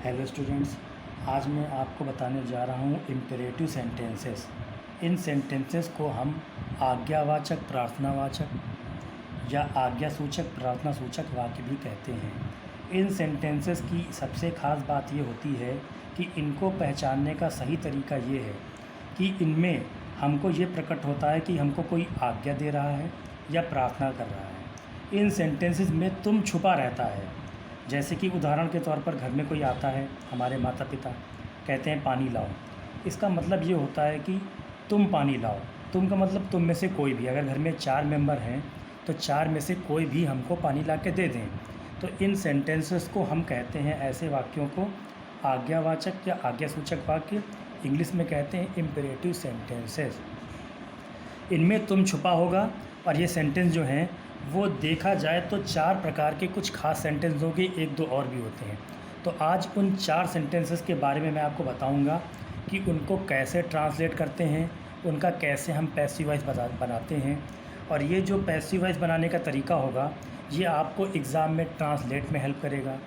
Hello students, आज मैं आपको बताने जा रहा हूँ इम्पेरेटिव सेंटेंसेस। इन सेंटेंसेस को हम आज्ञावाचक, प्रार्थनावाचक या आज्ञासूचक, प्रार्थनासूचक वाक्य भी कहते हैं। इन सेंटेंसेस की सबसे ख़ास बात ये होती है कि इनको पहचानने का सही तरीका ये है कि इनमें हमको ये प्रकट होता है कि हमको कोई आज्ञा दे रहा है या प्रार्थना कर रहा है। इन सेंटेंसेस में तुम छुपा रहता है। जैसे कि उदाहरण के तौर पर घर में कोई आता है, हमारे माता पिता कहते हैं पानी लाओ। इसका मतलब ये होता है कि तुम पानी लाओ। तुम का मतलब तुम में से कोई भी। अगर घर में 4 मेंबर हैं तो 4 में से कोई भी हमको पानी ला के दे दें। तो इन सेंटेंसेस को हम कहते हैं, ऐसे वाक्यों को आज्ञावाचक या आज्ञासूचक वाक्य, इंग्लिश में कहते हैं इम्पेरेटिव सेंटेंसेस। इनमें तुम छुपा होगा और ये सेंटेंस जो हैं वो देखा जाए तो 4 प्रकार के कुछ खास सेंटेंस होंगे, 1-2 और भी होते हैं। तो आज उन 4 सेंटेंसेस के बारे में मैं आपको बताऊंगा कि उनको कैसे ट्रांसलेट करते हैं, उनका कैसे हम पैसिव वॉइस बनाते हैं। और ये जो पैसिव वॉइस बनाने का तरीका होगा ये आपको एग्ज़ाम में ट्रांसलेट में हेल्प करेगा।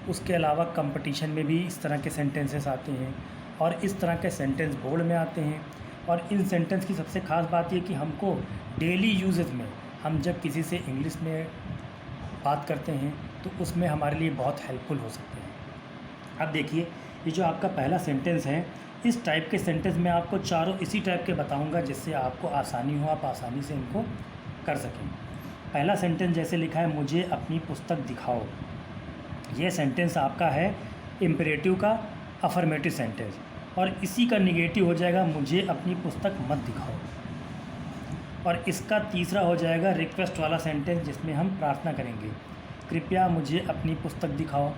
उसके अलावा कंपटीशन में भी इस तरह के सेंटेंसेस आते हैं और इस तरह के सेंटेंस बोर्ड में आते हैं। और इन सेंटेंस की सबसे ख़ास बात ये कि हमको डेली यूजेस में, हम जब किसी से इंग्लिश में बात करते हैं तो उसमें हमारे लिए बहुत हेल्पफुल हो सकते हैं। अब देखिए, ये जो आपका पहला सेंटेंस है, इस टाइप के सेंटेंस मैं आपको चारों इसी टाइप के बताऊंगा जिससे आपको आसानी हो, आप आसानी से इनको कर सकें। पहला सेंटेंस जैसे लिखा है, मुझे अपनी पुस्तक दिखाओ। ये सेंटेंस आपका है इम्पेरेटिव का अफर्मेटिव सेंटेंस, और इसी का निगेटिव हो जाएगा मुझे अपनी पुस्तक मत दिखाओ। और इसका तीसरा हो जाएगा रिक्वेस्ट वाला सेंटेंस जिसमें हम प्रार्थना करेंगे, कृपया मुझे अपनी पुस्तक दिखाओ।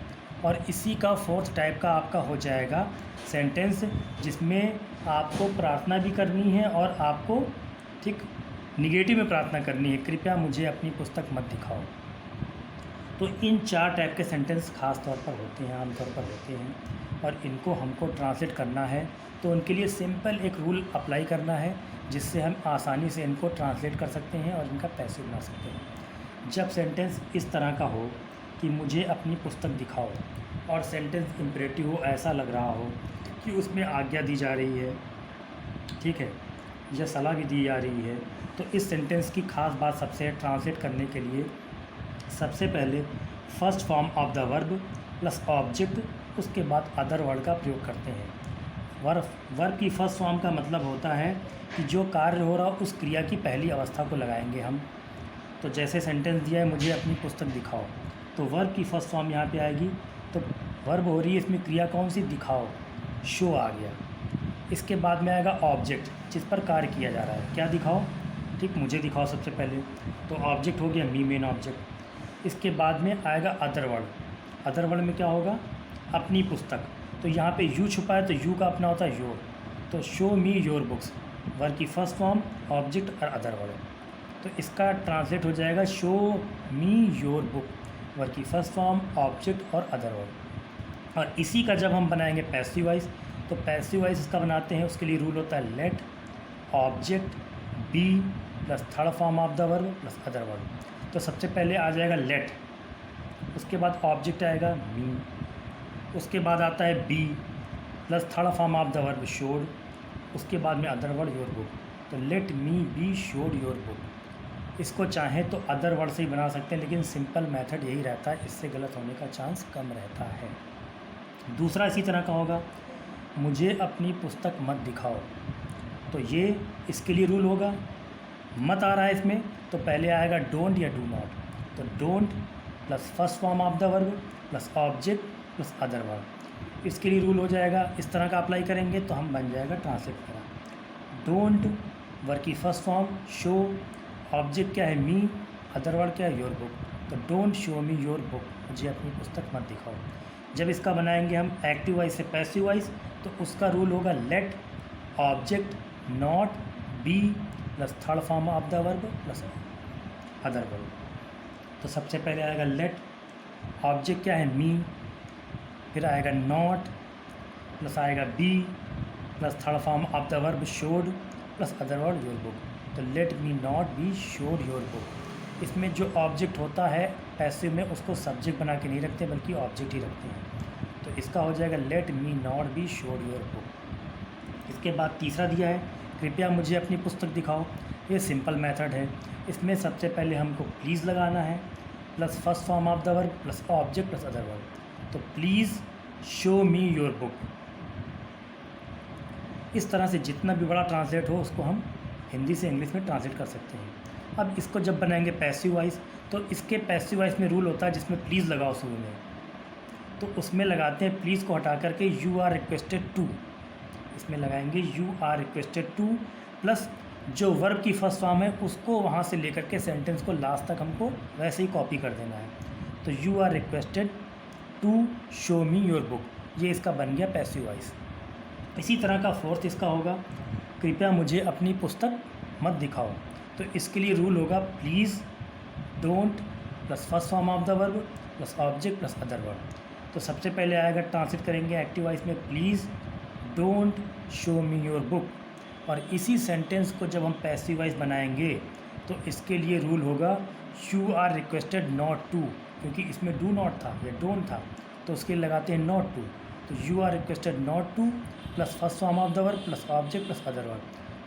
और इसी का फोर्थ टाइप का आपका हो जाएगा सेंटेंस जिसमें आपको प्रार्थना भी करनी है और आपको ठीक निगेटिव में प्रार्थना करनी है, कृपया मुझे अपनी पुस्तक मत दिखाओ। तो इन 4 टाइप के सेंटेंस ख़ास तौर पर होते हैं, आमतौर पर होते हैं, और इनको हमको ट्रांसलेट करना है तो उनके लिए सिंपल एक रूल अप्लाई करना है जिससे हम आसानी से इनको ट्रांसलेट कर सकते हैं और इनका पैसिव बना सकते हैं। जब सेंटेंस इस तरह का हो कि मुझे अपनी पुस्तक दिखाओ और सेंटेंस इम्पेरेटिव हो, ऐसा लग रहा हो कि उसमें आज्ञा दी जा रही है, ठीक है, या सलाह भी दी जा रही है, तो इस सेंटेंस की ख़ास बात सबसे है ट्रांसलेट करने के लिए सबसे पहले first form of the verb plus object, उसके बाद अदर वर्ड का प्रयोग करते हैं। वर्ब की फर्स्ट फॉर्म का मतलब होता है कि जो कार्य हो रहा हो उस क्रिया की पहली अवस्था को लगाएंगे हम। तो जैसे सेंटेंस दिया है मुझे अपनी पुस्तक दिखाओ, तो वर्ब की फर्स्ट फॉर्म यहाँ पे आएगी। तो वर्ब हो रही है, इसमें क्रिया कौन सी, दिखाओ, शो आ गया। इसके बाद में आएगा ऑब्जेक्ट जिस पर कार्य किया जा रहा है, क्या दिखाओ, ठीक, मुझे दिखाओ सबसे पहले, तो ऑब्जेक्ट हो गया मी, मेन ऑब्जेक्ट। इसके बाद में आएगा अदर वर्ड। अदर वर्ड में क्या होगा, अपनी पुस्तक। तो यहाँ पे यू छुपा है तो यू का अपना होता है योर, तो show me your books, verb की फर्स्ट फॉर्म, ऑब्जेक्ट और अदर वर्ड। तो इसका ट्रांसलेट हो जाएगा show me your book, verb की फर्स्ट फॉर्म, ऑब्जेक्ट और अदर वर्ड। और इसी का जब हम बनाएंगे पैसिव वॉइस, तो पैसिव वॉइस इसका बनाते हैं, उसके लिए रूल होता है let object be plus third form of the verb plus other word. तो सबसे पहले आ जाएगा लेट, उसके बाद ऑब्जेक्ट आएगा मी, उसके बाद आता है be plus third form of the verb showed, उसके बाद में अदर वर्ड योर बुक। तो let me be showed your book. इसको चाहें तो अदर वर्ड से ही बना सकते हैं, लेकिन सिंपल मेथड यही रहता है, इससे गलत होने का चांस कम रहता है। दूसरा इसी तरह का होगा, मुझे अपनी पुस्तक मत दिखाओ। तो ये इसके लिए रूल होगा, मत आ रहा है इसमें, तो पहले आएगा डोंट या डू नॉट। तो don't plus first form of the verb plus object plus other word. इसके लिए रूल हो जाएगा, इस तरह का अप्लाई करेंगे तो हम बन जाएगा ट्रांसलेट करा। डोंट वर्ब की फर्स्ट फॉर्म, शो, ऑब्जेक्ट क्या है मी, अदर वर्ड क्या है योर बुक। तो don't show me your book, मुझे अपनी पुस्तक मत दिखाओ। जब इसका बनाएंगे हम एक्टिव वॉइस से पैसिव वॉइस, तो उसका रूल होगा let object not be plus third form of the verb plus other verb. तो सबसे पहले आएगा लेट, ऑब्जेक्ट क्या है मी, फिर आएगा नॉट प्लस आएगा be plus third form of the verb showed plus other word your book. तो let me not be showed your book. इसमें जो ऑब्जेक्ट होता है पैसिव में, उसको सब्जेक्ट बना के नहीं रखते बल्कि ऑब्जेक्ट ही रखते हैं। तो इसका हो जाएगा late me not be showed your book. इसके बाद तीसरा दिया है कृपया मुझे अपनी पुस्तक दिखाओ। ये सिंपल मेथड है। इसमें सबसे पहले हमको प्लीज़ लगाना है plus first form of the verb plus object plus other verb. तो please show me your book. इस तरह से जितना भी बड़ा ट्रांसलेट हो उसको हम हिंदी से इंग्लिश में ट्रांसलेट कर सकते हैं। अब इसको जब बनाएंगे पैसिव वॉइस, तो इसके पैसिव वॉइस में रूल होता है जिसमें प्लीज़ लगाओ शुरू में, तो उसमें लगाते हैं प्लीज़ को हटा करके यू आर रिक्वेस्टेड टू। इसमें लगाएंगे you are requested to plus जो वर्ब की फर्स्ट फॉर्म है उसको वहाँ से लेकर के सेंटेंस को लास्ट तक हमको वैसे ही कॉपी कर देना है। तो you are requested to show me your book, ये इसका बन गया पैसिव वॉइस। इसी तरह का फोर्थ इसका होगा कृपया मुझे अपनी पुस्तक मत दिखाओ। तो इसके लिए रूल होगा please don't plus first form of the verb plus object plus other verb. तो सबसे पहले आएगा, ट्रांसलेट करेंगे एक्टिव वॉइस में please don't show me your book. और इसी सेंटेंस को जब हम पैसिव वॉइस बनाएंगे तो इसके लिए रूल होगा you are requested not to, क्योंकि इसमें डू नॉट था, ये डोंट था, तो उसके लिए लगाते हैं नॉट टू। तो you are requested not to plus first form of the verb plus object plus other verb.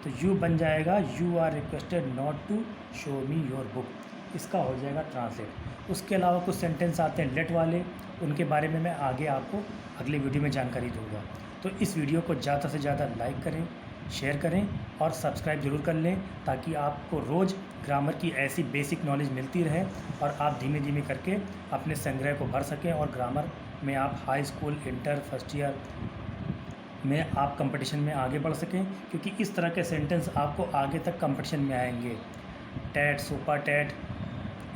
तो यू बन जाएगा you are requested not to show me your book. इसका हो जाएगा ट्रांसलेट। उसके अलावा कुछ सेंटेंस आते हैं लेट वाले, उनके बारे में मैं आगे आपको अगले वीडियो में जानकारी दूंगा। तो इस वीडियो को ज़्यादा से ज़्यादा लाइक करें, शेयर करें और सब्सक्राइब ज़रूर कर लें, ताकि आपको रोज़ ग्रामर की ऐसी बेसिक नॉलेज मिलती रहे और आप धीमे धीमे करके अपने संग्रह को भर सकें और ग्रामर में आप high school, inter, first year में आप कंपटीशन में आगे बढ़ सकें। क्योंकि इस तरह के सेंटेंस आपको आगे तक कंपटीशन में आएंगे। टैट, सुपर टैट,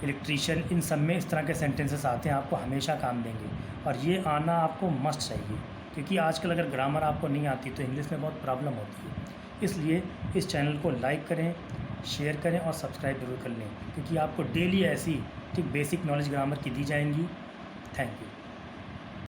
इलेक्ट्रीशियन, इन सब में इस तरह के सेंटेंसेस आते हैं, आपको हमेशा काम देंगे और ये आना आपको मस्ट चाहिए। क्योंकि आजकल अगर ग्रामर आपको नहीं आती तो इंग्लिश में बहुत प्रॉब्लम होती है। इसलिए इस चैनल को लाइक करें, शेयर करें और सब्सक्राइब जरूर कर लें, क्योंकि आपको डेली ऐसी ठीक बेसिक नॉलेज ग्रामर की दी जाएंगी। Thank you.